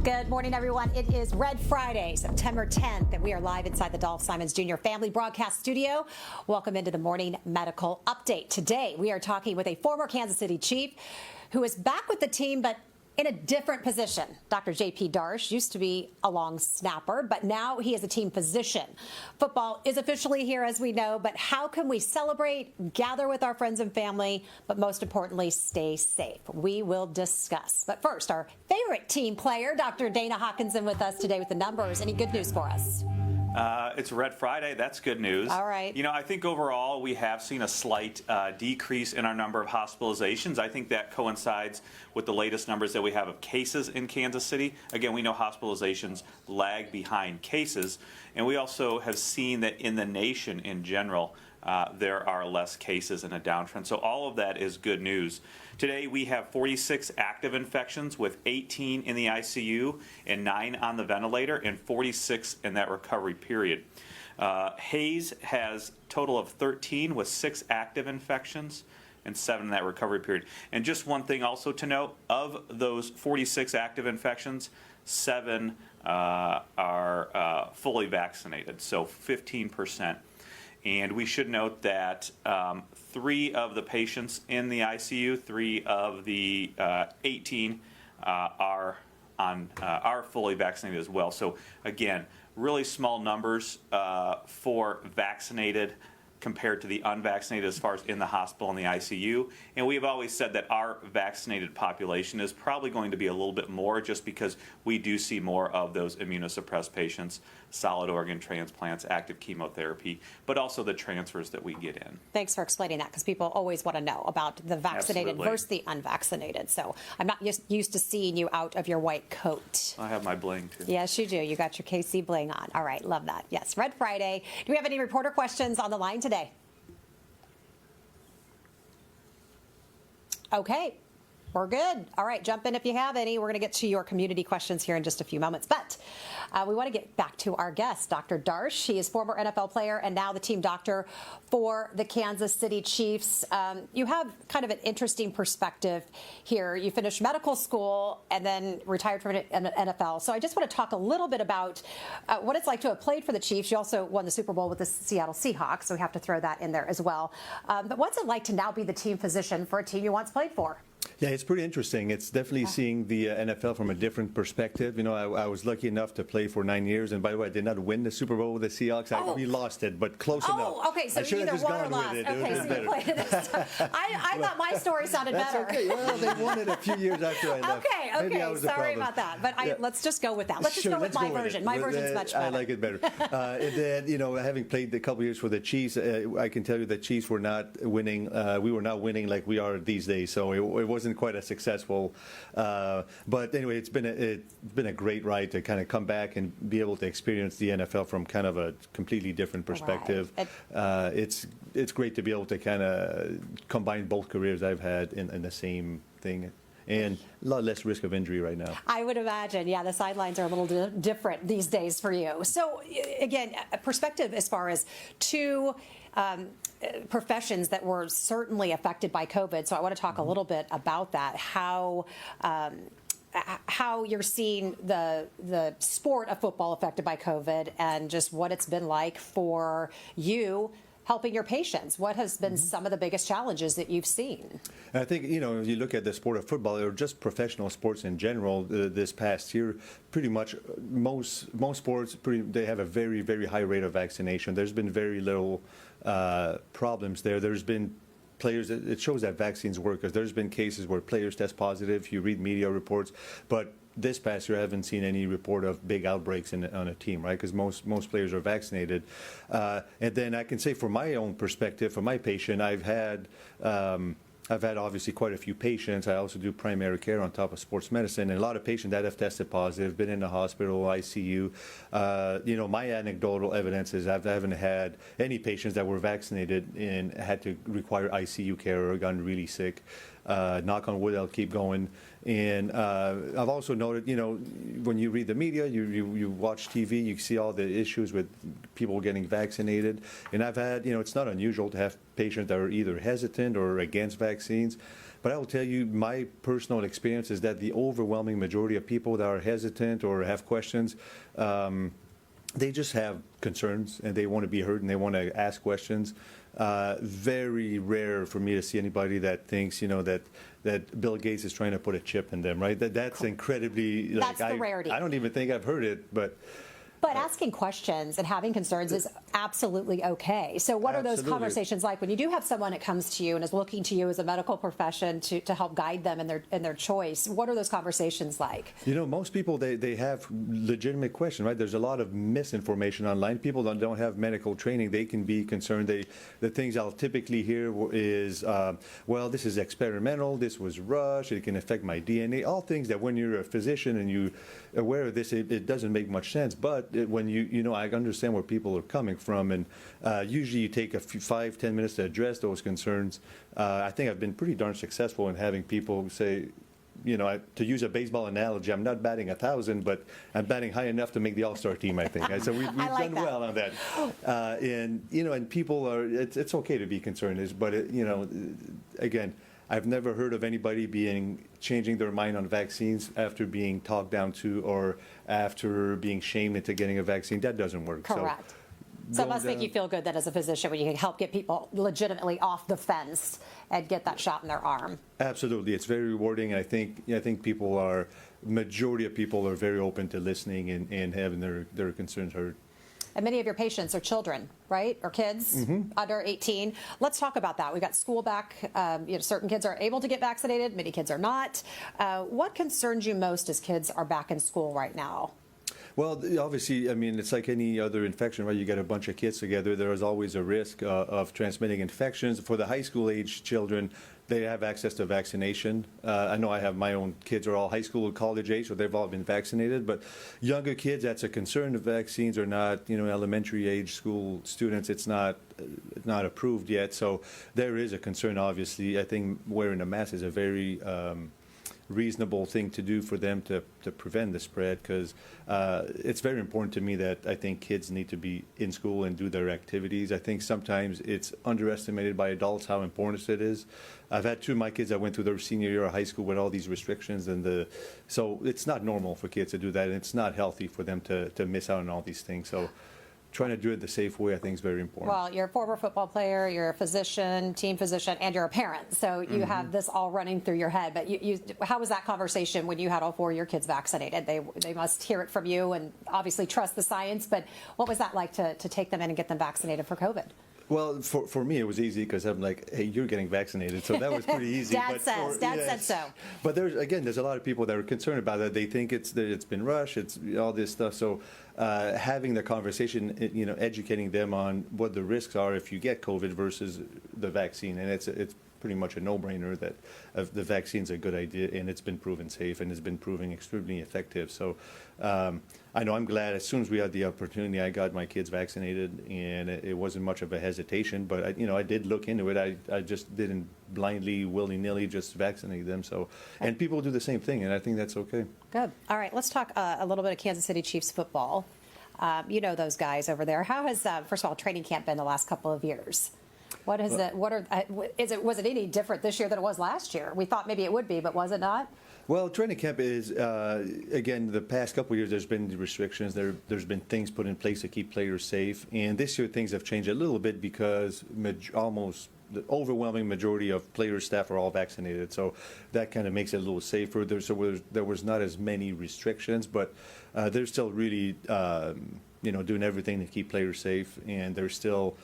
Good morning, everyone. It is Red Friday, September 10th, and we are live inside the Dolph Simons Jr. Family Broadcast Studio. Welcome into the Morning Medical Update. Today, we are talking with a former Kansas City Chief who is back with the team, but in a different position. Dr. J.P. Darche used to be a long snapper, but now he is a team physician. Football is officially here, as we know, but how can we celebrate, gather with our friends and family, but most importantly, stay safe? We will discuss. But first, our favorite team player, Dr. Dana Hawkinson, with us today with the numbers. Any good news for us? It's Red Friday. That's good news. All right. You know, I think overall we have seen a slight decrease in our number of hospitalizations. I think that coincides with the latest numbers that we have of cases in Kansas City. Again, we know hospitalizations lag behind cases. And we also have seen that in the nation in general, there are less cases in a downtrend. So all of that is good news. Today we have 46 active infections with 18 in the ICU and 9 on the ventilator and 46 in that recovery period. Hays has a total of 13 with 6 active infections and 7 in that recovery period. And just one thing also to note, of those 46 active infections, 7 are fully vaccinated, so 15%. And we should note that 3 of the patients in the ICU, 3 of the 18 are fully vaccinated as well. So again, really small numbers for vaccinated compared to the unvaccinated as far as in the hospital and the ICU. And we have always said that our vaccinated population is probably going to be a little bit more just because we do see more of those immunosuppressed patients, solid organ transplants, active chemotherapy, but also the transfers that we get in. Thanks for explaining that, because people always want to know about the vaccinated Absolutely. versus the unvaccinated. So I'm not used to seeing you out of your white coat. I have my bling too. Yes, you do. You got your KC bling on. All right, love that. Yes, Red Friday. Do we have any reporter questions on the line today? Okay, we're good. All right, jump in if you have any. We're going to get to your community questions here in just a few moments. But we want to get back to our guest, Dr. Darche. He is former NFL player and now the team doctor for the Kansas City Chiefs. You have kind of an interesting perspective here. You finished medical school and then retired from NFL. So I just want to talk a little bit about what it's like to have played for the Chiefs. You also won the Super Bowl with the Seattle Seahawks, so we have to throw that in there as well. But what's it like to now be the team physician for a team you once played for? Yeah, it's pretty interesting. It's definitely seeing the NFL from a different perspective. You know, I was lucky enough to play for 9 years, and by the way, I did not win the Super Bowl with the Seahawks. We lost it, but close enough. Oh, okay, so you either won or lost. Okay, so you played it. I thought my story sounded better. That's okay. Well, they won it a few years after I left. Okay, sorry about that. But let's just go with that. Let's just go with my version. My version's much better. I like it better. And then, you know, having played a couple years for the Chiefs, I can tell you the Chiefs were not winning. We were not winning like we are these days, so it wasn't quite as successful. But anyway, it's been a great ride to kind of come back and be able to experience the NFL from kind of a completely different perspective. Right. It's great to be able to kind of combine both careers I've had in the same thing. And a lot less risk of injury right now. I would imagine. Yeah, the sidelines are a little different these days for you. So, again, a perspective as far as two professions that were certainly affected by COVID. So I want to talk a little bit about that, how you're seeing the sport of football affected by COVID and just what it's been like for you helping your patients. What has been some of the biggest challenges that you've seen? I think, you know, if you look at the sport of football or just professional sports in general, this past year, pretty much most sports, they have a very, very high rate of vaccination. There's been very little problems there. There's been players, it shows that vaccines work, because there's been cases where players test positive. You read media reports, but this past year I haven't seen any report of big outbreaks on a team, right? Because most players are vaccinated. And then I can say, from my own perspective, for my patient, I've had obviously quite a few patients. I also do primary care on top of sports medicine, and a lot of patients that have tested positive, been in the hospital, ICU. You know, my anecdotal evidence is I haven't had any patients that were vaccinated and had to require ICU care or gotten really sick. Knock on wood, I'll keep going. And I've also noted, you know, when you read the media, you watch TV, you see all the issues with people getting vaccinated. And I've had, you know, it's not unusual to have patients that are either hesitant or against vaccines. But I will tell you, my personal experience is that the overwhelming majority of people that are hesitant or have questions, they just have concerns and they want to be heard and they want to ask questions. Very rare for me to see anybody that thinks, that Bill Gates is trying to put a chip in them, right? That's incredibly, That's the rarity. I don't even think I've heard it, but asking questions and having concerns is absolutely okay. So what are those Absolutely. conversations like when you do have someone that comes to you and is looking to you as a medical profession to help guide them in their choice? What are those conversations like? Most people, they have legitimate questions, right? There's a lot of misinformation online. People don't have medical training. They can be concerned. The things I'll typically hear is, well, this is experimental. This was rushed. It can affect my DNA. All things that when you're a physician and you're aware of this, it doesn't make much sense. But when I understand where people are coming from, and usually you take 5-10 minutes to address those concerns. I think I've been pretty darn successful in having people say, to use a baseball analogy, I'm not batting 1,000, but I'm batting high enough to make the All-Star team, I think. So we've like done that. well on that. And people are, it's okay to be concerned, but again, I've never heard of anybody changing their mind on vaccines after being talked down to or after being shamed into getting a vaccine. That doesn't work. Correct. So it must make you feel good that as a physician when you can help get people legitimately off the fence and get that shot in their arm. Absolutely. It's very rewarding. I think majority of people are very open to listening and having their concerns heard. And many of your patients are children, right? Or kids under 18. Let's talk about that. We've got school back. Certain kids are able to get vaccinated. Many kids are not. What concerns you most as kids are back in school right now? Well, obviously, it's like any other infection, right? You get a bunch of kids together. There is always a risk of transmitting infections. For the high school age children, they have access to vaccination. I know I have my own kids are all high school and college age, so they've all been vaccinated. But younger kids, that's a concern. The vaccines are not, elementary age school students. It's not approved yet. So there is a concern, obviously. I think wearing a mask is a very reasonable thing to do for them to prevent the spread, because it's very important to me that I think kids need to be in school and do their activities. I think sometimes it's underestimated by adults how important it is. I've had two of my kids that went through their senior year of high school with all these restrictions, so it's not normal for kids to do that, and it's not healthy for them to miss out on all these things. So trying to do it the safe way, I think, is very important. Well, you're a former football player, you're a physician, team physician, and you're a parent. So you have this all running through your head. But how was that conversation when you had all four of your kids vaccinated? They must hear it from you and obviously trust the science. But what was that like to take them in and get them vaccinated for COVID? Well, for me, it was easy because I'm like, hey, you're getting vaccinated. So that was pretty easy. Dad said so. But there's a lot of people that are concerned about it. They think it's been rushed, it's all this stuff. So having the conversation, educating them on what the risks are if you get COVID versus the vaccine. And it's pretty much a no-brainer that the vaccine's a good idea, and it's been proven safe and it's been proving extremely effective. So I know I'm glad as soon as we had the opportunity, I got my kids vaccinated, and it wasn't much of a hesitation. But I did look into it. I just didn't blindly, willy-nilly just vaccinate them. So, and people do the same thing, and I think that's okay. Good. All right, let's talk a little bit of Kansas City Chiefs football. Those guys over there. How has first of all training camp been the last couple of years? What is it? Was it any different this year than it was last year? We thought maybe it would be, but was it not? Well, training camp is, again, the past couple of years, there's been restrictions. There's been things put in place to keep players safe. And this year, things have changed a little bit because almost the overwhelming majority of players' staff are all vaccinated. So that kind of makes it a little safer. There was not as many restrictions, but they're still really, doing everything to keep players safe. And there's still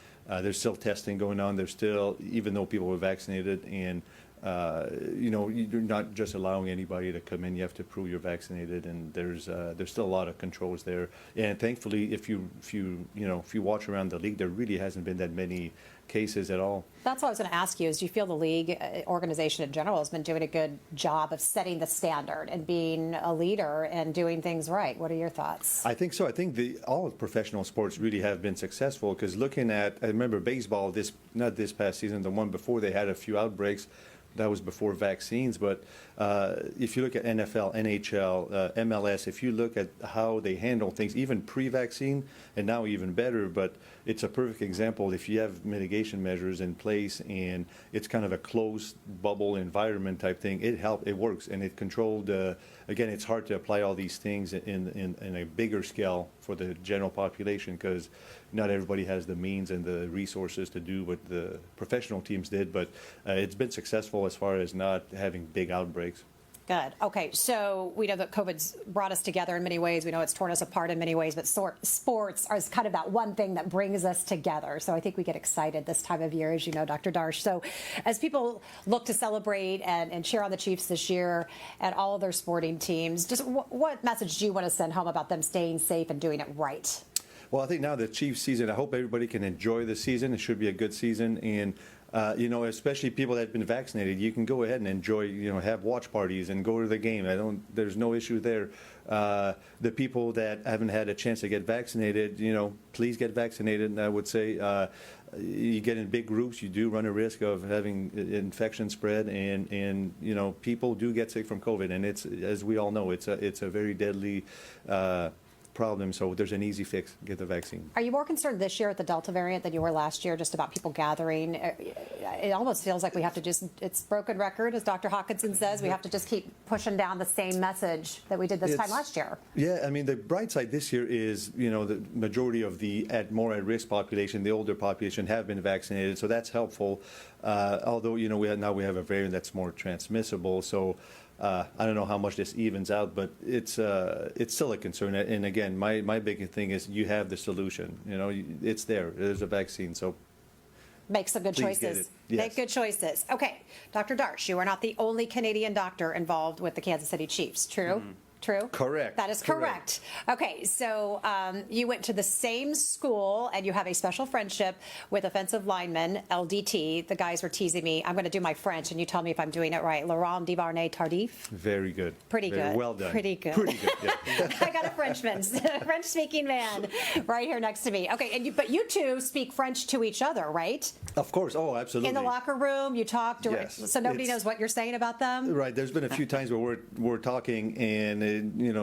testing going on. There's still, even though people were vaccinated, and you're not just allowing anybody to come in. You have to prove you're vaccinated, and there's still a lot of controls there. And thankfully, if you watch around the league, there really hasn't been that many cases at all. That's what I was going to ask you. Is do you feel the league organization in general has been doing a good job of setting the standard and being a leader and doing things right? What are your thoughts? I think so. I think all professional sports really have been successful, because looking at, I remember baseball, not this past season, the one before, they had a few outbreaks. that was before vaccines. But if you look at NFL, NHL, MLS, if you look at how they handle things, even pre-vaccine, and now even better, but it's a perfect example. If you have mitigation measures in place and it's kind of a closed bubble environment type thing, it works, and it controlled. Again, it's hard to apply all these things in a bigger scale for the general population because not everybody has the means and the resources to do what the professional teams did, but it's been successful as far as not having big outbreaks. Good. Okay, so we know that COVID's brought us together in many ways. We know it's torn us apart in many ways, but sports is kind of that one thing that brings us together. So I think we get excited this time of year, as you know, Dr. Darche. So as people look to celebrate and cheer on the Chiefs this year and all of their sporting teams, just what message do you want to send home about them staying safe and doing it right? Well, I think now the Chiefs season, I hope everybody can enjoy the season. It should be a good season. And especially people that have been vaccinated, you can go ahead and enjoy, have watch parties and go to the game. There's no issue there. The people that haven't had a chance to get vaccinated, please get vaccinated. And I would say you get in big groups, you do run a risk of having infection spread, and people do get sick from COVID. And it's, as we all know, it's a very deadly problem, so there's an easy fix: get the vaccine. Are you more concerned this year with the Delta variant than you were last year, just about people gathering? It almost feels like we have to it's broken record, as Dr. Hawkinson says. We have to just keep pushing down the same message that we did this time last year. Yeah, I mean, the bright side this year is, the majority of the more at-risk population, the older population, have been vaccinated, so that's helpful. Although, we have a variant that's more transmissible, so I don't know how much this evens out, but it's still a concern. And again, my big thing is you have the solution. It's there. There's a vaccine. So make some good choices. Yes. Make good choices. Okay, Dr. Darche, you are not the only Canadian doctor involved with the Kansas City Chiefs. True? Mm-hmm. True? Correct. That is correct. Okay, so you went to the same school and you have a special friendship with offensive lineman, LDT. The guys were teasing me. I'm going to do my French, and you tell me if I'm doing it right. Laurent Duvernay-Tardif. Very good. Pretty good. Well done. Pretty good. Pretty good, yeah. I got a French-speaking man right here next to me. Okay, but you two speak French to each other, right? Of course. Oh, absolutely. In the locker room, you talk, yes. So nobody knows what you're saying about them? Right. There's been a few times where we're talking and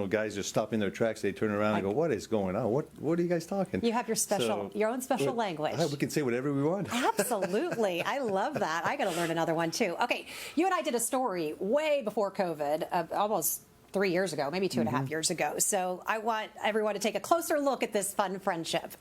guys just stop in their tracks. They turn around and go, "What is going on? What are you guys talking?" You have your own special language. We can say whatever we want. Absolutely. I love that. I got to learn another one too. Okay, you and I did a story way before COVID, almost 3 years ago, maybe 2.5 years ago. So I want everyone to take a closer look at this fun friendship.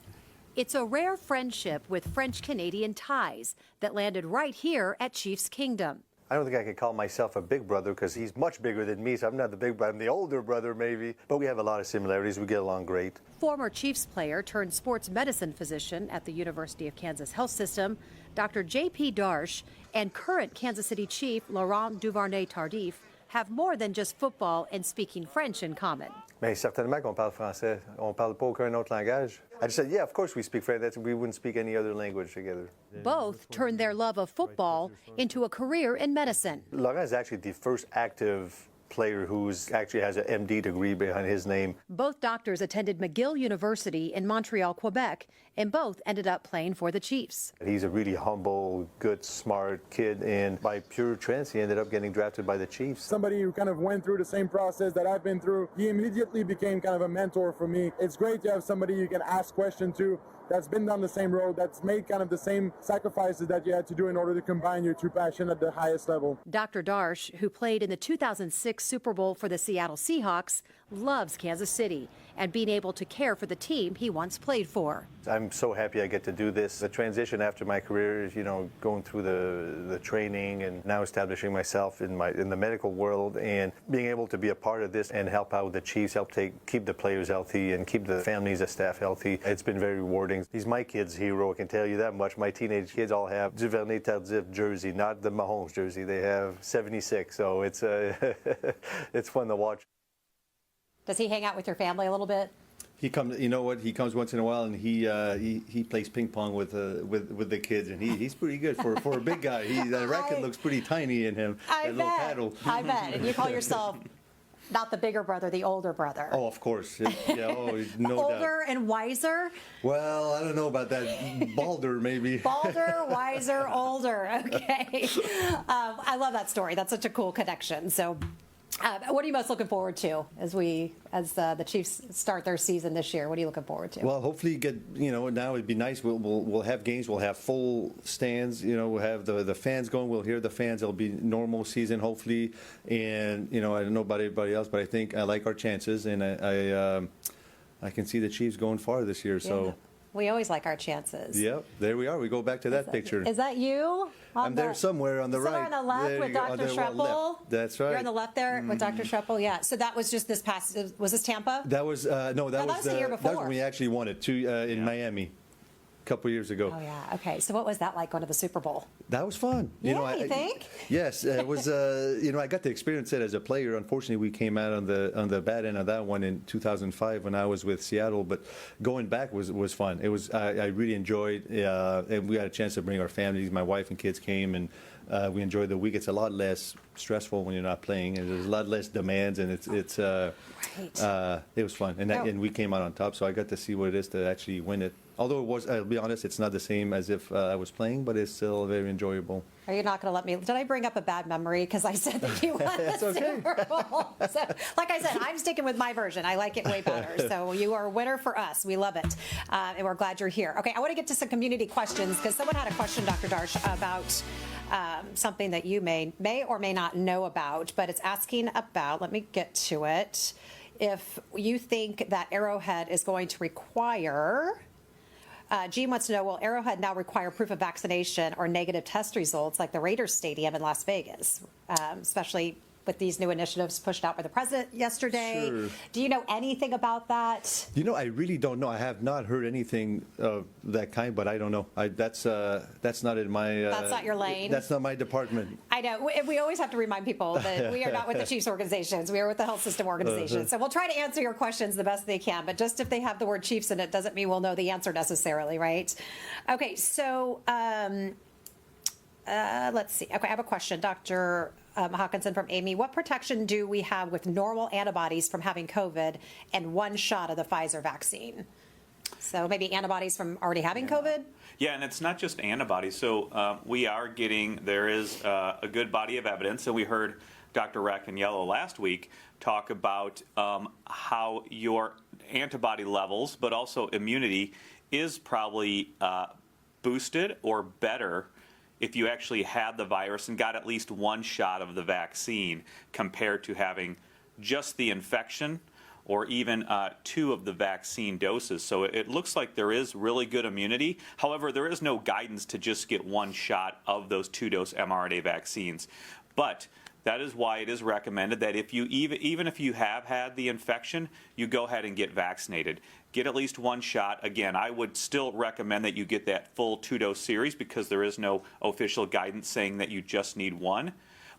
It's a rare friendship with French-Canadian ties that landed right here at Chiefs Kingdom. I don't think I could call myself a big brother because he's much bigger than me, so I'm not the big brother. I'm the older brother, maybe. But we have a lot of similarities. We get along great. Former Chiefs player turned sports medicine physician at the University of Kansas Health System, Dr. J.P. Darche, and current Kansas City Chief Laurent Duvernay-Tardif have more than just football and speaking French in common. Mais certainement qu'on parle français. On parle pas aucun autre langage. I just said, yeah, of course we speak French. We wouldn't speak any other language together. Both turned their love of football into a career in medicine. Laurent is actually the first active player who actually has an MD degree behind his name. Both doctors attended McGill University in Montreal, Quebec, and both ended up playing for the Chiefs. He's a really humble, good, smart kid, and by pure chance, he ended up getting drafted by the Chiefs. Somebody who kind of went through the same process that I've been through, he immediately became kind of a mentor for me. It's great to have somebody you can ask questions to that's been down the same road, that's made kind of the same sacrifices that you had to do in order to combine your true passion at the highest level. Dr. Darche, who played in the 2006 Super Bowl for the Seattle Seahawks, loves Kansas City and being able to care for the team he once played for. I'm so happy I get to do this. The transition after my career is, going through the training and now establishing myself in the medical world and being able to be a part of this and help out the Chiefs, keep the players healthy and keep the families of staff healthy. It's been very rewarding. He's my kid's hero, I can tell you that much. My teenage kids all have Duvernay-Tardif jersey, not the Mahomes jersey. They have 76, so it's it's fun to watch. Does he hang out with your family a little bit? He comes. You know what? He comes once in a while, and he plays ping pong with the kids, and he's pretty good for a big guy. The racket looks pretty tiny in him. I bet. Little paddle. I bet. And you call yourself Not the bigger brother, the older brother. Oh, of course. Yeah, oh, no doubt. Older and wiser? Well, I don't know about that. Balder, maybe. Balder, wiser, older. Okay. I love that story. That's such a cool connection. So, what are you most looking forward to as the Chiefs start their season this year? What are you looking forward to? Well, hopefully now it'd be nice. We'll have games. We'll have full stands. We'll have the fans going. We'll hear the fans. It'll be normal season, hopefully. And, I don't know about everybody else, but I think I like our chances. And I can see the Chiefs going far this year. So. Yeah. We always like our chances. Yep, there we are. We go back to that picture. Is that you? I'm there somewhere on the right. Somewhere on the left there with Dr. Schreppel. That's right. You're on the left there with Dr. Schreppel, yeah. So that was just this past, was this Tampa? That was, no, that was the year that was before. when we actually won it, in Miami. Couple years ago. Oh yeah. Okay. So what was that like going to the Super Bowl? That was fun. Yeah, you think? Yes, it was. I got to experience it as a player. Unfortunately, we came out on the bad end of that one in 2005 when I was with Seattle. But going back was fun. It was. I really enjoyed. And we had a chance to bring our families. My wife and kids came, and we enjoyed the week. It's a lot less stressful when you're not playing, and there's a lot less demands, and it's. Right. It was fun, and we came out on top. So I got to see what it is to actually win it. Although it was, I'll be honest, it's not the same as if I was playing, but it's still very enjoyable. Are you not going to let me? Did I bring up a bad memory because I said that you won the Super Bowl? So, like I said, I'm sticking with my version. I like it way better. So you are a winner for us. We love it, and we're glad you're here. Okay, I want to get to some community questions because someone had a question, Dr. Darche, about something that you may or may not know about, but it's asking about. Let me get to it. If you think that Arrowhead is going to require. Gene wants to know, will Arrowhead now require proof of vaccination or negative test results like the Raiders Stadium in Las Vegas, especially with these new initiatives pushed out by the president yesterday? Sure. Do you know anything about that? I really don't know. I have not heard anything of that kind, but I don't know. That's not in my. That's not your lane. That's not my department. I know. We always have to remind people that we are not with the Chiefs organizations. We are with the health system organizations. So we'll try to answer your questions the best they can. But just if they have the word Chiefs in it doesn't mean we'll know the answer necessarily, right? Okay. So let's see. Okay, I have a question, Dr. Hawkinson from Amy. What protection do we have with normal antibodies from having COVID and one shot of the Pfizer vaccine? So maybe antibodies from already having COVID? Yeah, and it's not just antibodies. So there is a good body of evidence. And we heard Dr. Raccaniello last week talk about how your antibody levels, but also immunity, is probably boosted or better if you actually had the virus and got at least one shot of the vaccine compared to having just the infection or even 2 of the vaccine doses. So it looks like there is really good immunity. However, there is no guidance to just get one shot of those 2-dose mRNA vaccines. But that is why it is recommended that if you even if you have had the infection, you go ahead and get vaccinated. Get at least one shot. Again, I would still recommend that you get that full 2-dose series because there is no official guidance saying that you just need one.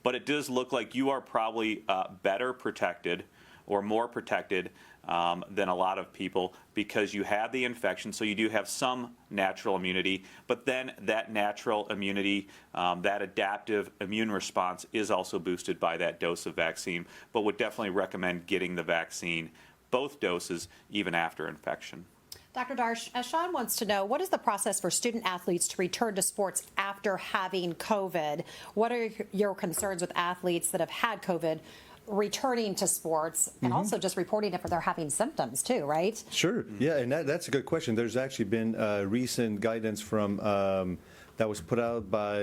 But it does look like you are probably better protected or more protected than a lot of people because you had the infection, so you do have some natural immunity. But then that natural immunity, that adaptive immune response is also boosted by that dose of vaccine, but would definitely recommend getting the vaccine, both doses, even after infection. Dr. Darche, Sean wants to know, what is the process for student athletes to return to sports after having COVID? What are your concerns with athletes that have had COVID returning to sports and also just reporting if they're having symptoms too, right? Sure. Yeah, and that's a good question. There's actually been recent guidance from that was put out by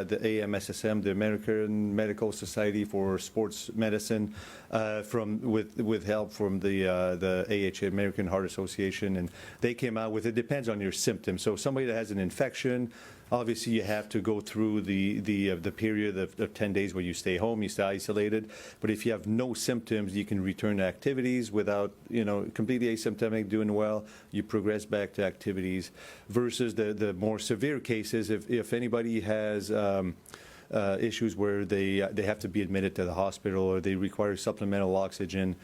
the AMSSM, the American Medical Society for Sports Medicine, with help from the AHA, American Heart Association, and they came out with, it depends on your symptoms. So somebody that has an infection, obviously you have to go through the period of 10 days where you stay home, you stay isolated. But if you have no symptoms, you can return to activities without, completely asymptomatic, doing well, you progress back to activities. Versus the more severe cases, if anybody has issues where they have to be admitted to the hospital or they require supplemental oxygen,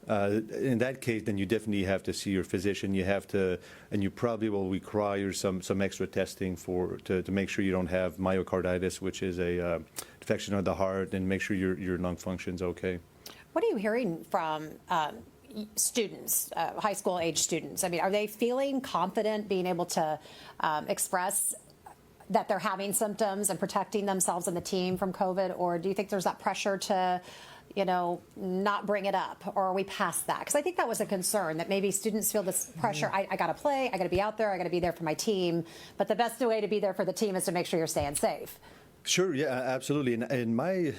in that case, then you definitely have to see your physician. You have to, and you probably will require some extra testing to make sure you don't have myocarditis, which is a infection of the heart, and make sure your lung function's okay. What are you hearing from students, high school age students? I mean, are they feeling confident being able to express that they're having symptoms and protecting themselves and the team from COVID? Or do you think there's that pressure to, not bring it up? Or are we past that? Because I think that was a concern, that maybe students feel this pressure. I got to play, I got to be out there, I got to be there for my team. But the best way to be there for the team is to make sure you're staying safe. Sure, yeah, absolutely. In my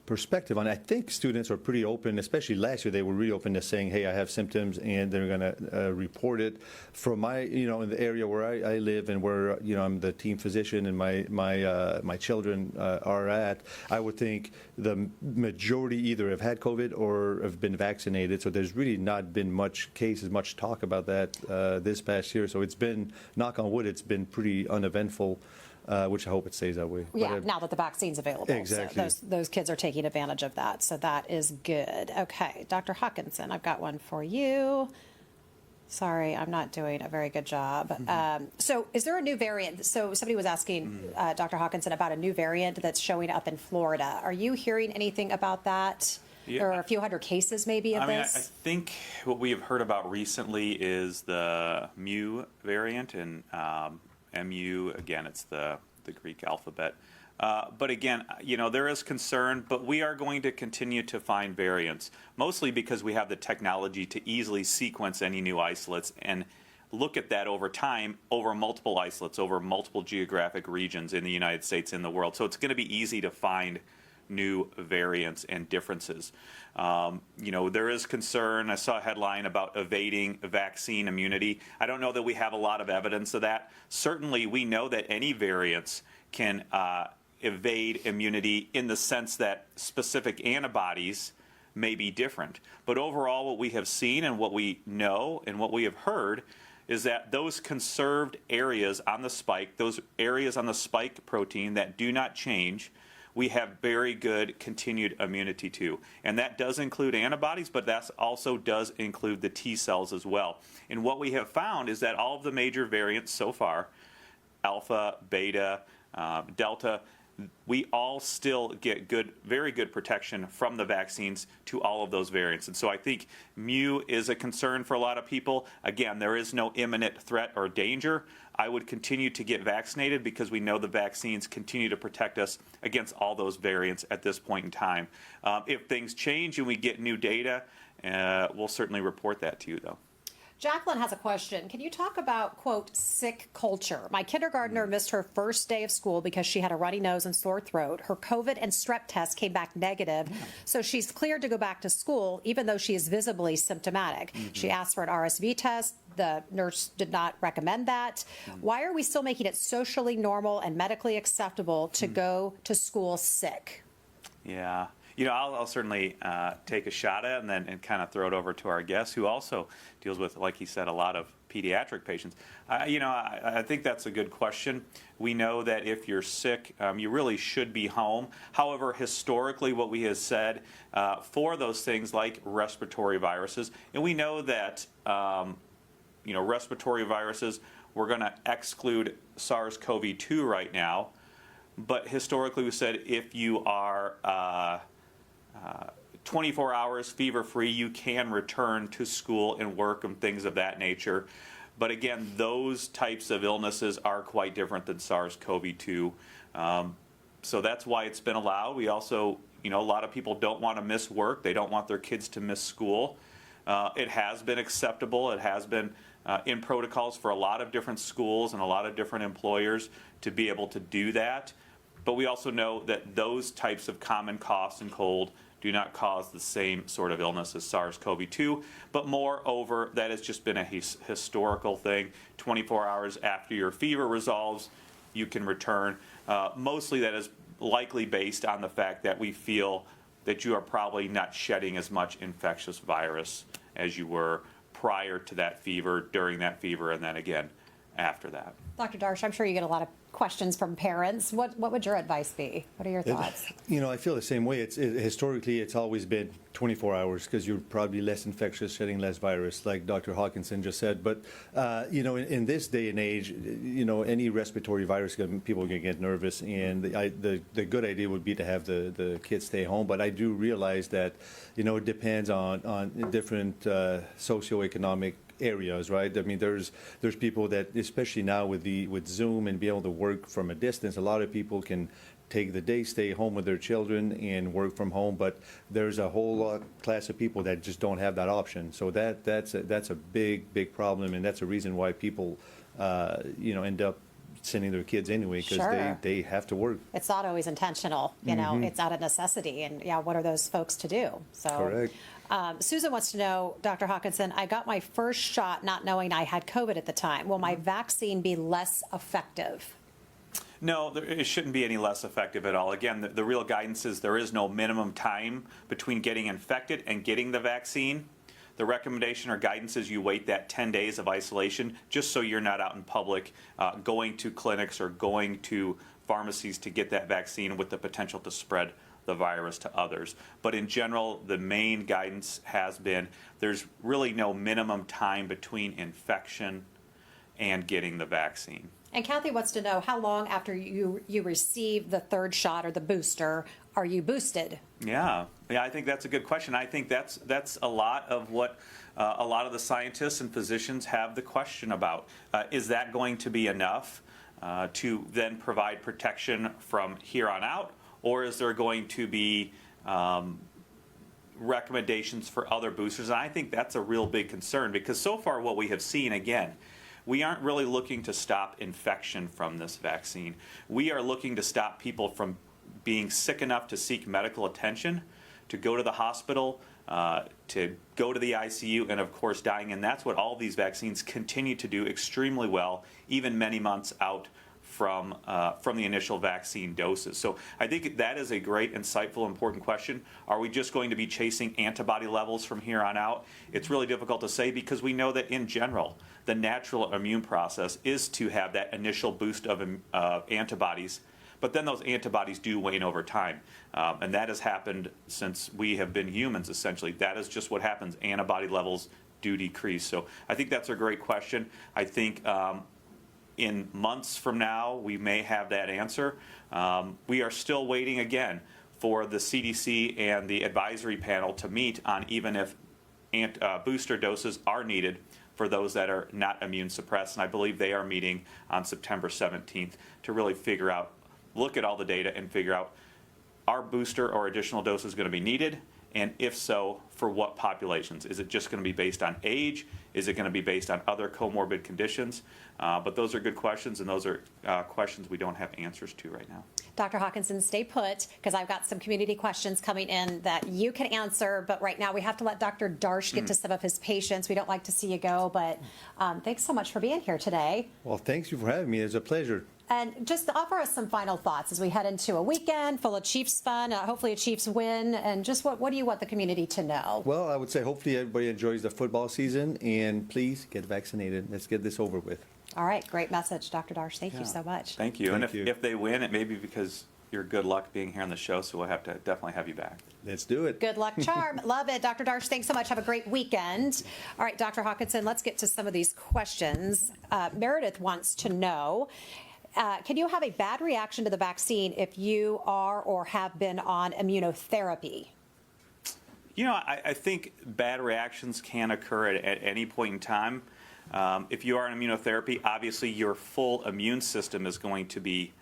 perspective on it, I think students are pretty open, especially last year. They were really open to saying, hey, I have symptoms, and they're going to report it. From my, in the area where I live and where, I'm the team physician and my children are at, I would think the majority either have had COVID or have been vaccinated. So there's really not been much talk about that this past year. So it's been, knock on wood, it's been pretty uneventful. Which I hope it stays that way. Yeah, now that the vaccine's available. Exactly. So those kids are taking advantage of that. So that is good. Okay, Dr. Hawkinson, I've got one for you. Sorry, I'm not doing a very good job. So is there a new variant? So somebody was asking Dr. Hawkinson about a new variant that's showing up in Florida. Are you hearing anything about that? Yeah. There are a few hundred cases maybe of this? I think what we have heard about recently is the Mu variant, and MU, again, it's the Greek alphabet. But again, there is concern, but we are going to continue to find variants, mostly because we have the technology to easily sequence any new isolates and look at that over time, over multiple isolates, over multiple geographic regions in the United States and the world. So it's going to be easy to find new variants and differences. There is concern. I saw a headline about evading vaccine immunity. I don't know that we have a lot of evidence of that. Certainly, we know that any variants can evade immunity in the sense that specific antibodies may be different. But overall, what we have seen and what we know and what we have heard is that those conserved areas on the spike, those areas on the spike protein that do not change, we have very good continued immunity to. And that does include antibodies, but that also does include the T cells as well. And what we have found is that all of the major variants so far, alpha, beta, delta, we all still get very good protection from the vaccines to all of those variants. And so I think Mu is a concern for a lot of people. Again, there is no imminent threat or danger. I would continue to get vaccinated because we know the vaccines continue to protect us against all those variants at this point in time. If things change and we get new data, we'll certainly report that to you, though. Jacqueline has a question. Can you talk about, quote, sick culture? My kindergartner missed her first day of school because she had a runny nose and sore throat. Her COVID and strep test came back negative, so she's cleared to go back to school, even though she is visibly symptomatic. She asked for an RSV test. The nurse did not recommend that. Why are we still making it socially normal and medically acceptable to go to school sick? Yeah. I'll certainly take a shot at it and kind of throw it over to our guest, who also deals with, like he said, a lot of pediatric patients. I think that's a good question. We know that if you're sick, you really should be home. However, historically, what we have said for those things like respiratory viruses, and we know that respiratory viruses, we're going to exclude SARS-CoV-2 right now. But historically, we said if you are 24 hours fever-free, you can return to school and work and things of that nature. But again, those types of illnesses are quite different than SARS-CoV-2. So that's why it's been allowed. We also, a lot of people don't want to miss work. They don't want their kids to miss school. It has been acceptable. It has been in protocols for a lot of different schools and a lot of different employers to be able to do that. But we also know that those types of common coughs and cold do not cause the same sort of illness as SARS-CoV-2. But moreover, that has just been a historical thing. 24 hours after your fever resolves, you can return. Mostly that is likely based on the fact that we feel that you are probably not shedding as much infectious virus as you were prior to that fever, during that fever, and then again after that. Dr. Darche, I'm sure you get a lot of questions from parents. What would your advice be? What are your thoughts? I feel the same way. Historically, it's always been 24 hours because you're probably less infectious, shedding less virus, like Dr. Hawkinson just said. But, in this day and age, any respiratory virus, people are going to get nervous. And the good idea would be to have the kids stay home. But I do realize that, it depends on different socioeconomic areas, right? I mean, there's people that, especially now with Zoom and be able to work from a distance, a lot of people can take the day, stay home with their children and work from home, but there's a whole class of people that just don't have that option. So that's a big problem, and that's a reason why people end up sending their kids anyway, because Sure. they have to work. It's not always intentional, it's out of necessity. And what are those folks to do? So, Correct. Susan wants to know, Dr. Hawkinson, I got my first shot not knowing I had COVID at the time. Will my vaccine be less effective? No, it shouldn't be any less effective at all. Again, the real guidance is there is no minimum time between getting infected and getting the vaccine. The recommendation or guidance is you wait that 10 days of isolation just so you're not out in public going to clinics or going to pharmacies to get that vaccine with the potential to spread the virus to others. But in general, the main guidance has been there's really no minimum time between infection and getting the vaccine. And Kathy wants to know, how long after you receive the third shot or the booster are you boosted? Yeah, I think that's a good question. I think that's a lot of what a lot of the scientists and physicians have the question about. Is that going to be enough to then provide protection from here on out, or is there going to be recommendations for other boosters? And I think that's a real big concern, because so far what we have seen, again, we aren't really looking to stop infection from this vaccine. We are looking to stop people from being sick enough to seek medical attention, to go to the hospital, to go to the ICU, and of course dying. And that's what all these vaccines continue to do extremely well, even many months out from the initial vaccine doses. So I think that is a great, insightful, important question. Are we just going to be chasing antibody levels from here on out? It's really difficult to say, because we know that in general, the natural immune process is to have that initial boost of antibodies, but then those antibodies do wane over time. And that has happened since we have been humans, essentially. That is just what happens. Antibody levels do decrease. So I think that's a great question. I think in months from now, we may have that answer. We are still waiting, again, for the CDC and the advisory panel to meet on even if booster doses are needed for those that are not immune suppressed. And I believe they are meeting on September 17th to really figure out, look at all the data and figure out, are booster or additional doses going to be needed? And if so, for what populations? Is it just going to be based on age? Is it going to be based on other comorbid conditions? But those are good questions, and those are questions we don't have answers to right now. Dr. Hawkinson, stay put, because I've got some community questions coming in that you can answer. But right now we have to let Dr. Darche get to some of his patients. We don't like to see you go, but thanks so much for being here today. Well, thanks you for having me. It's a pleasure. And just offer us some final thoughts as we head into a weekend full of Chiefs fun, hopefully a Chiefs win, and just what do you want the community to know? Well, I would say hopefully everybody enjoys the football season, and please get vaccinated. Let's get this over with. All right, great message, Dr. Darche. Thank you so much. Thank you. Thank you. If they win, it may be because you're good luck being here on the show, so we'll have to definitely have you back. Let's do it. Good luck charm. Love it. Dr. Darche, thanks so much. Have a great weekend. All right, Dr. Hawkinson, let's get to some of these questions. Meredith wants to know, can you have a bad reaction to the vaccine if you are or have been on immunotherapy? I think bad reactions can occur at any point in time. If you are on immunotherapy, obviously your full immune system is going to be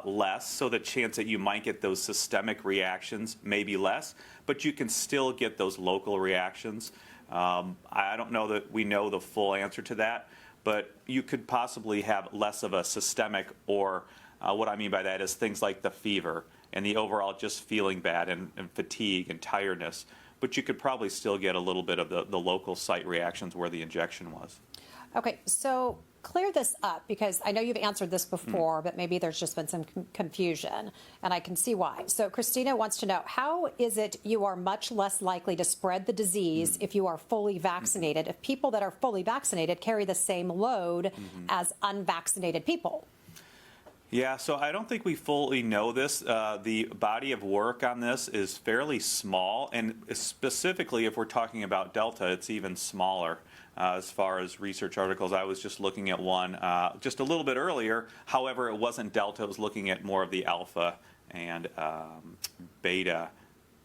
less, so the chance that you might get those systemic reactions may be less, but you can still get those local reactions. I don't know that we know the full answer to that, but you could possibly have less of a systemic, or what I mean by that is things like the fever and the overall just feeling bad and fatigue and tiredness. But you could probably still get a little bit of the local site reactions where the injection was. Okay, so clear this up, because I know you've answered this before, but maybe there's just been some confusion, and I can see why. So Christina wants to know, how is it you are much less likely to spread the disease if you are fully vaccinated, if people that are fully vaccinated carry the same load as unvaccinated people? Yeah, so I don't think we fully know this. The body of work on this is fairly small, and specifically if we're talking about Delta, it's even smaller as far as research articles. I was just looking at one just a little bit earlier. However, it wasn't Delta. It was looking at more of the alpha and beta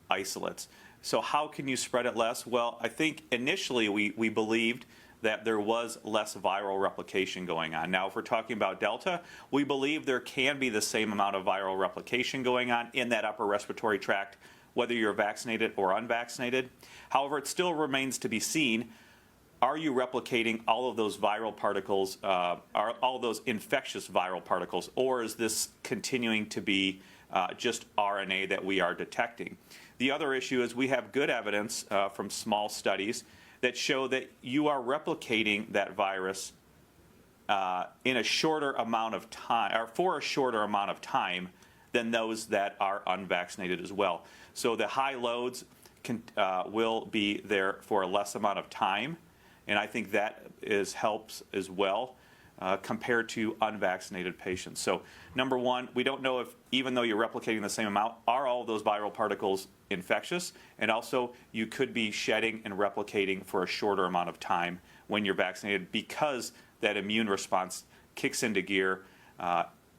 isolates. So how can you spread it less? Well, I think initially we believed that there was less viral replication going on. Now, if we're talking about Delta, we believe there can be the same amount of viral replication going on in that upper respiratory tract, whether you're vaccinated or unvaccinated. However, it still remains to be seen, are you replicating all of those viral particles, are all those infectious viral particles, or is this continuing to be just RNA that we are detecting? The other issue is we have good evidence from small studies that show that you are replicating that virus in a shorter amount of time, or for a shorter amount of time than those that are unvaccinated as well. So the high loads will be there for a less amount of time, and I think that helps as well compared to unvaccinated patients. So number one, we don't know if, even though you're replicating the same amount, are all of those viral particles infectious? And also, you could be shedding and replicating for a shorter amount of time when you're vaccinated, because that immune response kicks into gear.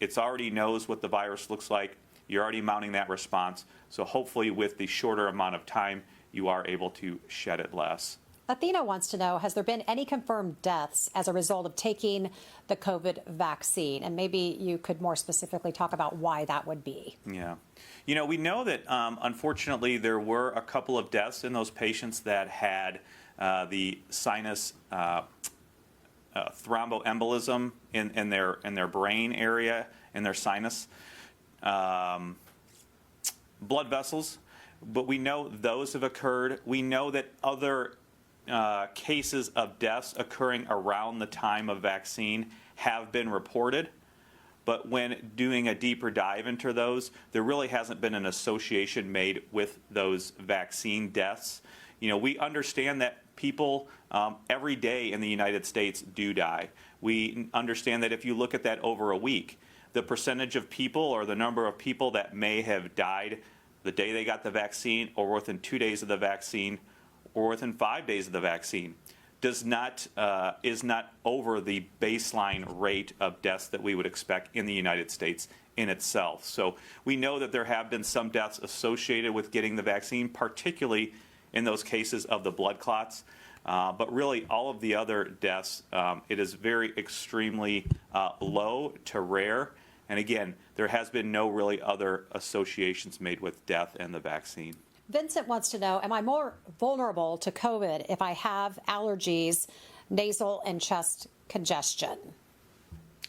It already knows what the virus looks like. You're already mounting that response. So hopefully with the shorter amount of time, you are able to shed it less. Athena wants to know, has there been any confirmed deaths as a result of taking the COVID vaccine? And maybe you could more specifically talk about why that would be. Yeah. You know, we know that unfortunately there were a couple of deaths in those patients that had the sinus thromboembolism in their brain area, in their sinus blood vessels. But we know those have occurred. We know that other cases of deaths occurring around the time of vaccine have been reported. But when doing a deeper dive into those, there really hasn't been an association made with those vaccine deaths. You know, we understand that people every day in the United States do die. We understand that if you look at that over a week, the percentage of people or the number of people that may have died the day they got the vaccine, or within 2 days of the vaccine, or within 5 days of the vaccine, is not over the baseline rate of deaths that we would expect in the United States in itself. So we know that there have been some deaths associated with getting the vaccine, particularly in those cases of the blood clots. But really, all of the other deaths, it is very extremely low to rare. And again, there has been no really other associations made with death and the vaccine. Vincent wants to know, am I more vulnerable to COVID if I have allergies, nasal and chest congestion?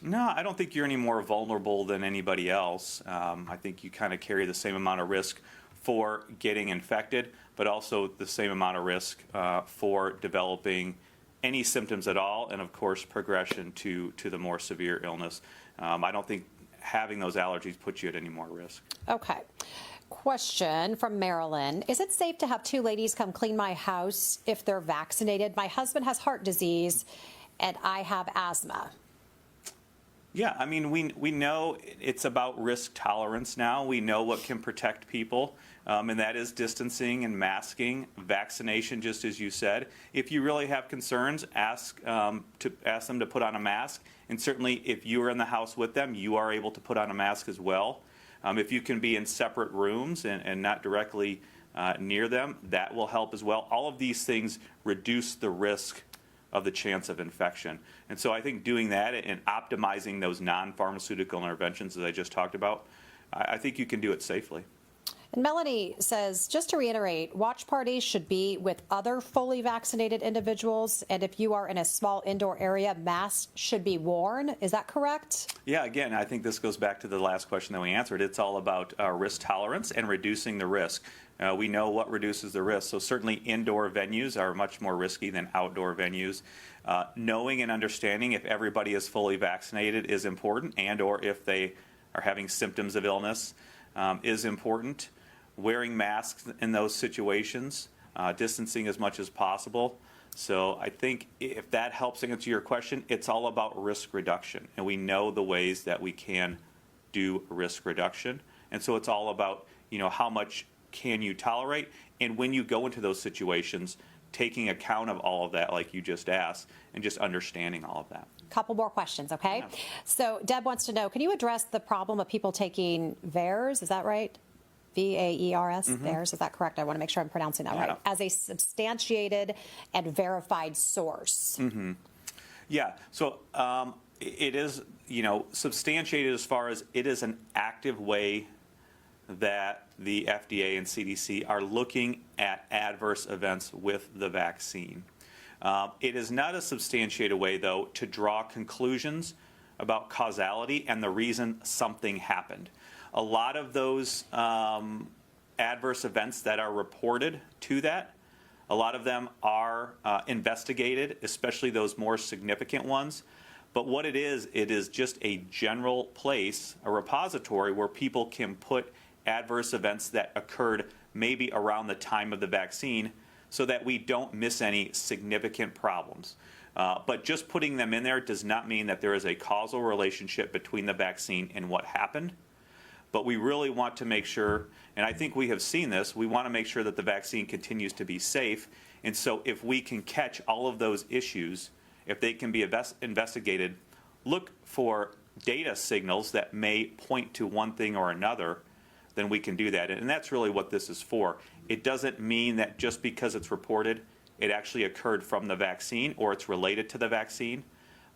No, I don't think you're any more vulnerable than anybody else. I think you kind of carry the same amount of risk for getting infected, but also the same amount of risk for developing any symptoms at all, and of course progression to the more severe illness. I don't think having those allergies puts you at any more risk. Okay. Question from Marilyn. Is it safe to have two ladies come clean my house if they're vaccinated? My husband has heart disease and I have asthma. Yeah, I mean, we know it's about risk tolerance now. We know what can protect people, and that is distancing and masking, vaccination, just as you said. If you really have concerns, ask them to put on a mask. And certainly, if you are in the house with them, you are able to put on a mask as well. If you can be in separate rooms and not directly near them, that will help as well. All of these things reduce the risk of the chance of infection. And so I think doing that and optimizing those non-pharmaceutical interventions that I just talked about, I think you can do it safely. And Melanie says, just to reiterate, watch parties should be with other fully vaccinated individuals. And if you are in a small indoor area, masks should be worn. Is that correct? Yeah, again, I think this goes back to the last question that we answered. It's all about risk tolerance and reducing the risk. We know what reduces the risk. So certainly indoor venues are much more risky than outdoor venues. Knowing and understanding if everybody is fully vaccinated is important, and or if they are having symptoms of illness is important. Wearing masks in those situations, distancing as much as possible. So I think if that helps answer your question, it's all about risk reduction. And we know the ways that we can do risk reduction. And so it's all about, how much can you tolerate? And when you go into those situations, taking account of all of that, like you just asked, and just understanding all of that. Couple more questions, okay? Yeah. So Deb wants to know, can you address the problem of people taking VAERS, is that right? VAERS, VAERS, is that correct? I want to make sure I'm pronouncing that right. As a substantiated and verified source. Yeah, so it is, substantiated as far as it is an active way that the FDA and CDC are looking at adverse events with the vaccine. It is not a substantiated way, though, to draw conclusions about causality and the reason something happened. A lot of those adverse events that are reported to that, a lot of them are investigated, especially those more significant ones. But what it is just a general place, a repository where people can put adverse events that occurred maybe around the time of the vaccine so that we don't miss any significant problems. But just putting them in there does not mean that there is a causal relationship between the vaccine and what happened. But we really want to make sure, and I think we have seen this, we want to make sure that the vaccine continues to be safe. And so if we can catch all of those issues, if they can be investigated, look for data signals that may point to one thing or another, then we can do that. And that's really what this is for. It doesn't mean that just because it's reported, it actually occurred from the vaccine or it's related to the vaccine,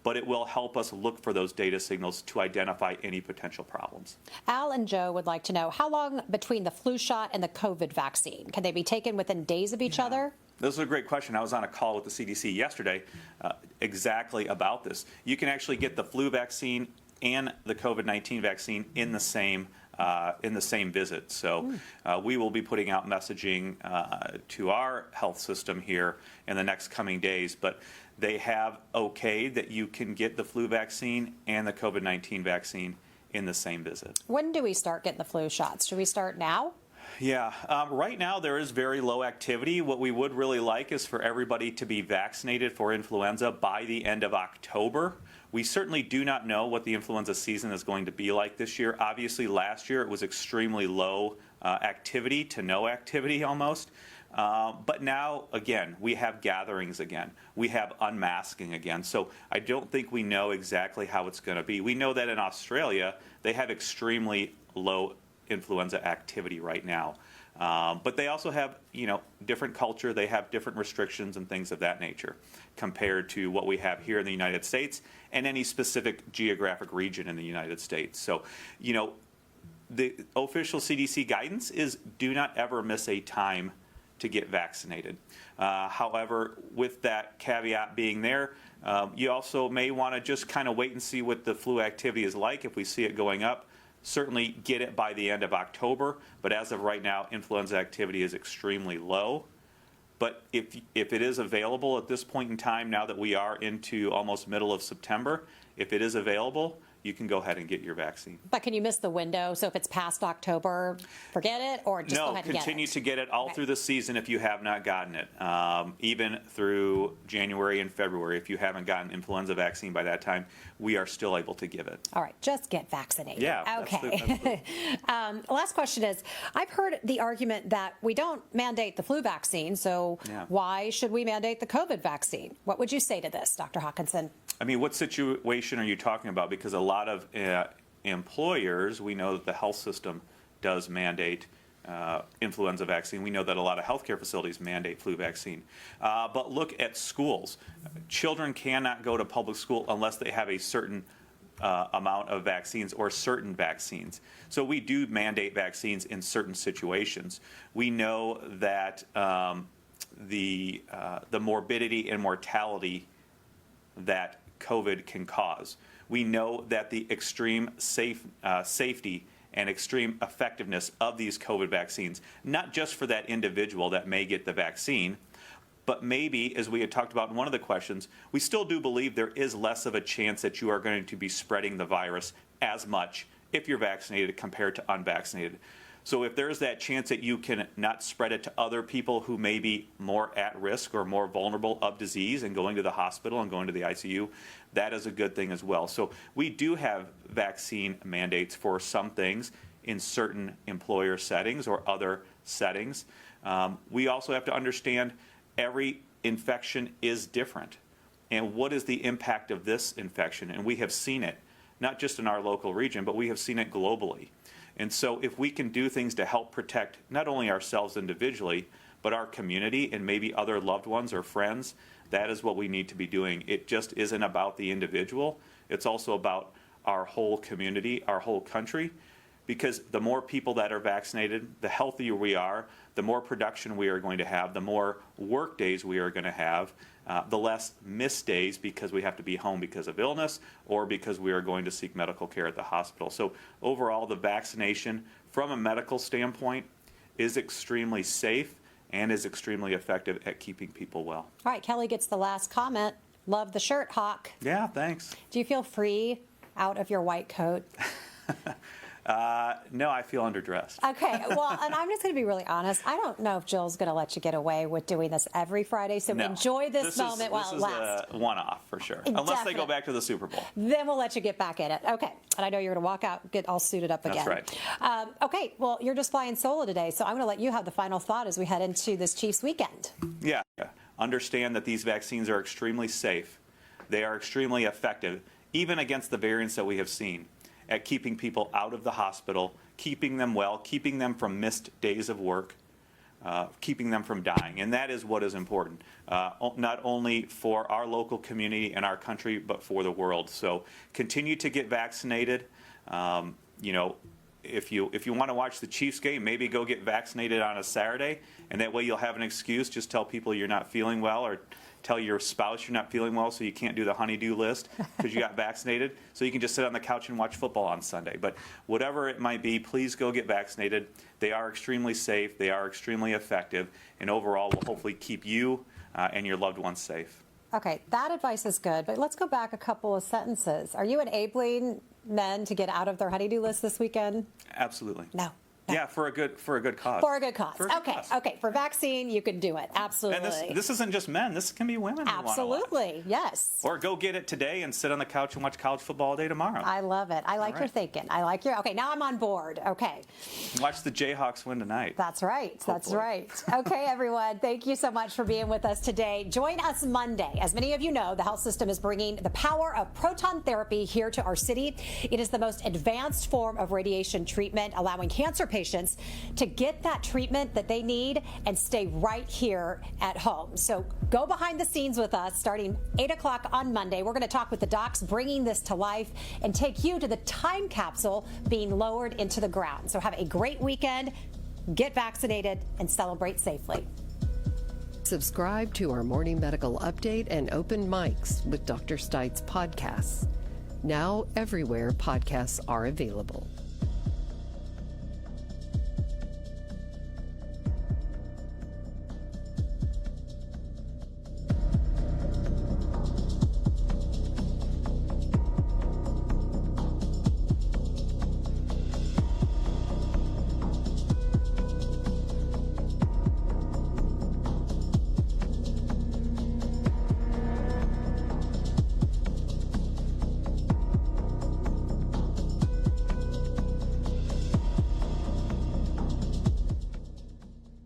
but it will help us look for those data signals to identify any potential problems. Al and Joe would like to know, how long between the flu shot and the COVID vaccine? Can they be taken within days of each other? This is a great question. I was on a call with the CDC yesterday exactly about this. You can actually get the flu vaccine and the COVID-19 vaccine in the same visit. So we will be putting out messaging to our health system here in the next coming days. But they have okayed that you can get the flu vaccine and the COVID-19 vaccine in the same visit. When do we start getting the flu shots? Should we start now? Yeah, right now there is very low activity. What we would really like is for everybody to be vaccinated for influenza by the end of October. We certainly do not know what the influenza season is going to be like this year. Obviously, last year it was extremely low activity to no activity almost. But now, again, we have gatherings again. We have unmasking again. So I don't think we know exactly how it's going to be. We know that in Australia, they have extremely low influenza activity right now. But they also have, different culture. They have different restrictions and things of that nature compared to what we have here in the United States and any specific geographic region in the United States. So, the official CDC guidance is do not ever miss a time to get vaccinated. However, with that caveat being there, you also may want to just kind of wait and see what the flu activity is like. If we see it going up, certainly get it by the end of October. But as of right now, influenza activity is extremely low. But if it is available at this point in time, now that we are into almost middle of September, if it is available, you can go ahead and get your vaccine. But can you miss the window? So if it's past October, forget it, or just go ahead and get it? No, continue to get it all through the season if you have not gotten it. Even through January and February, if you haven't gotten influenza vaccine by that time, we are still able to give it. All right, just get vaccinated. Yeah. Okay. Last question is, I've heard the argument that we don't mandate the flu vaccine, so why should we mandate the COVID vaccine? What would you say to this, Dr. Hawkinson? I mean, what situation are you talking about? Because a lot of employers, we know that the health system does mandate influenza vaccine. We know that a lot of healthcare facilities mandate flu vaccine. But look at schools. Children cannot go to public school unless they have a certain amount of vaccines or certain vaccines. So we do mandate vaccines in certain situations. We know that the morbidity and mortality that COVID can cause. We know that the extreme safety and extreme effectiveness of these COVID vaccines, not just for that individual that may get the vaccine, but maybe, as we had talked about in one of the questions, we still do believe there is less of a chance that you are going to be spreading the virus as much if you're vaccinated compared to unvaccinated. So if there's that chance that you can not spread it to other people who may be more at risk or more vulnerable of disease and going to the hospital and going to the ICU, that is a good thing as well. So we do have vaccine mandates for some things in certain employer settings or other settings. We also have to understand every infection is different. And what is the impact of this infection? And we have seen it, not just in our local region, but we have seen it globally. And so if we can do things to help protect not only ourselves individually, but our community and maybe other loved ones or friends, that is what we need to be doing. It just isn't about the individual. It's also about our whole community, our whole country, because the more people that are vaccinated, the healthier we are, the more production we are going to have, the more work days we are going to have, the less missed days because we have to be home because of illness or because we are going to seek medical care at the hospital. So overall, the vaccination from a medical standpoint is extremely safe and is extremely effective at keeping people well. All right, Kelly gets the last comment. Love the shirt, Hawk. Yeah, thanks. Do you feel free out of your white coat? No, I feel underdressed. Okay, well, and I'm just going to be really honest. I don't know if Jill's going to let you get away with doing this every Friday, so No. enjoy this moment while it lasts. This is a one-off for sure, unless they go back to the Super Bowl. Then we'll let you get back in it. Okay, and I know you're going to walk out, get all suited up again. That's right. Okay, well, you're just flying solo today, so I'm going to let you have the final thought as we head into this Chiefs weekend. Yeah, understand that these vaccines are extremely safe. They are extremely effective, even against the variants that we have seen, at keeping people out of the hospital, keeping them well, keeping them from missed days of work, keeping them from dying. And that is what is important, not only for our local community and our country, but for the world. So continue to get vaccinated. If you want to watch the Chiefs game, maybe go get vaccinated on a Saturday, and that way you'll have an excuse. Just tell people you're not feeling well, or tell your spouse you're not feeling well so you can't do the honey-do list because you got vaccinated, so you can just sit on the couch and watch football on Sunday. But whatever it might be, please go get vaccinated. They are extremely safe, they are extremely effective, and overall will hopefully keep you and your loved ones safe. Okay, that advice is good, but let's go back a couple of sentences. Are you enabling men to get out of their honey-do list this weekend? Absolutely. No. Yeah, for a good cause. For a good cause. For a good cause. Okay. For vaccine, you can do it. Absolutely. And this isn't just men. This can be women. Absolutely. Yes. Or go get it today and sit on the couch and watch college football all day tomorrow. I love it. I like your thinking. I like your. Okay, now I'm on board. Okay. Watch the Jayhawks win tonight. That's right. That's Hopefully. right. Okay, everyone. Thank you so much for being with us today. Join us Monday. As many of you know, the health system is bringing the power of proton therapy here to our city. It is the most advanced form of radiation treatment, allowing cancer patients to get that treatment that they need and stay right here at home. So go behind the scenes with us starting 8 o'clock on Monday. We're going to talk with the docs bringing this to life and take you to the time capsule being lowered into the ground. So have a great weekend, get vaccinated, and celebrate safely. Subscribe to our morning medical update and open mics with Dr. Stites podcasts. Now everywhere podcasts are available.